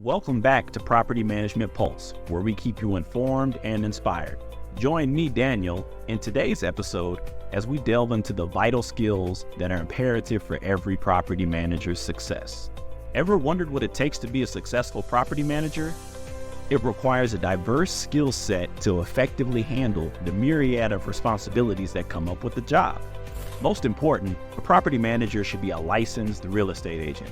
Welcome back to Property Management Pulse, where we keep you informed and inspired. Join me, Daniel, in today's episode as we delve into the vital skills that are imperative for every property manager's success. Ever wondered what it takes to be a successful property manager? It requires a diverse skill set to effectively handle the myriad of responsibilities that come up with the job. Most important, a property manager should be a licensed real estate agent.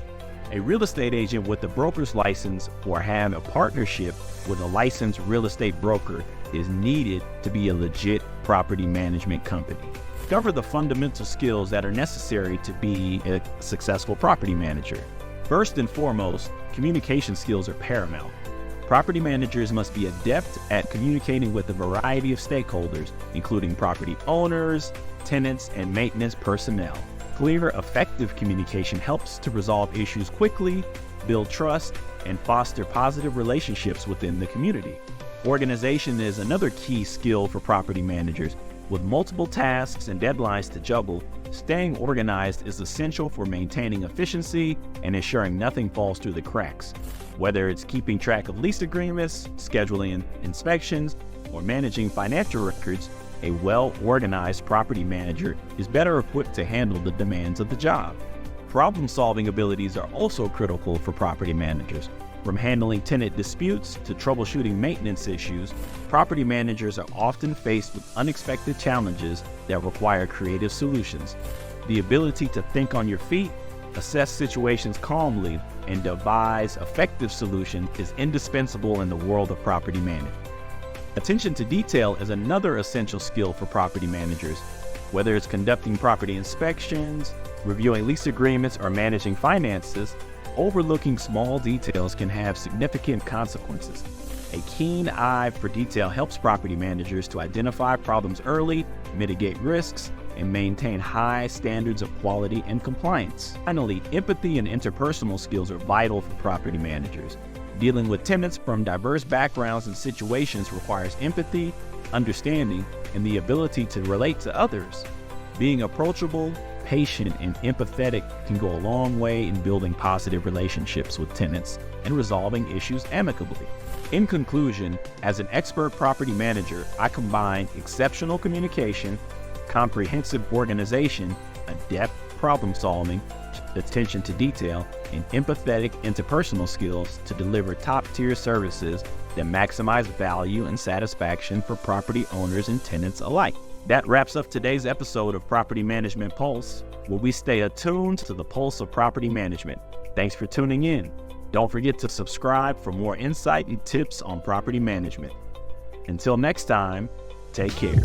A real estate agent with a broker's license or have a partnership with a licensed real estate broker is needed to be a legit property management company. Cover the fundamental skills that are necessary to be a successful property manager. First and foremost, communication skills are paramount. Property managers must be adept at communicating with a variety of stakeholders, including property owners, tenants, and maintenance personnel. Clear, effective communication helps to resolve issues quickly, build trust, and foster positive relationships within the community. Organization is another key skill for property managers. With multiple tasks and deadlines to juggle, staying organized is essential for maintaining efficiency and ensuring nothing falls through the cracks. Whether it's keeping track of lease agreements, scheduling inspections, or managing financial records, a well-organized property manager is better equipped to handle the demands of the job. Problem-solving abilities are also critical for property managers. From handling tenant disputes to troubleshooting maintenance issues, property managers are often faced with unexpected challenges that require creative solutions. The ability to think on your feet, assess situations calmly, and devise effective solutions is indispensable in the world of property management. Attention to detail is another essential skill for property managers. Whether it's conducting property inspections, reviewing lease agreements, or managing finances, overlooking small details can have significant consequences. A keen eye for detail helps property managers to identify problems early, mitigate risks, and maintain high standards of quality and compliance. Finally, empathy and interpersonal skills are vital for property managers. Dealing with tenants from diverse backgrounds and situations requires empathy, understanding, and the ability to relate to others. Being approachable, patient, and empathetic can go a long way in building positive relationships with tenants and resolving issues amicably. In conclusion, as an expert property manager, I combine exceptional communication, comprehensive organization, adept problem solving, attention to detail, and empathetic interpersonal skills to deliver top-tier services that maximize value and satisfaction for property owners and tenants alike. That wraps up today's episode of Property Management Pulse, where we stay attuned to the pulse of property management. Thanks for tuning in. Don't forget to subscribe for more insight and tips on property management. Until next time, take care.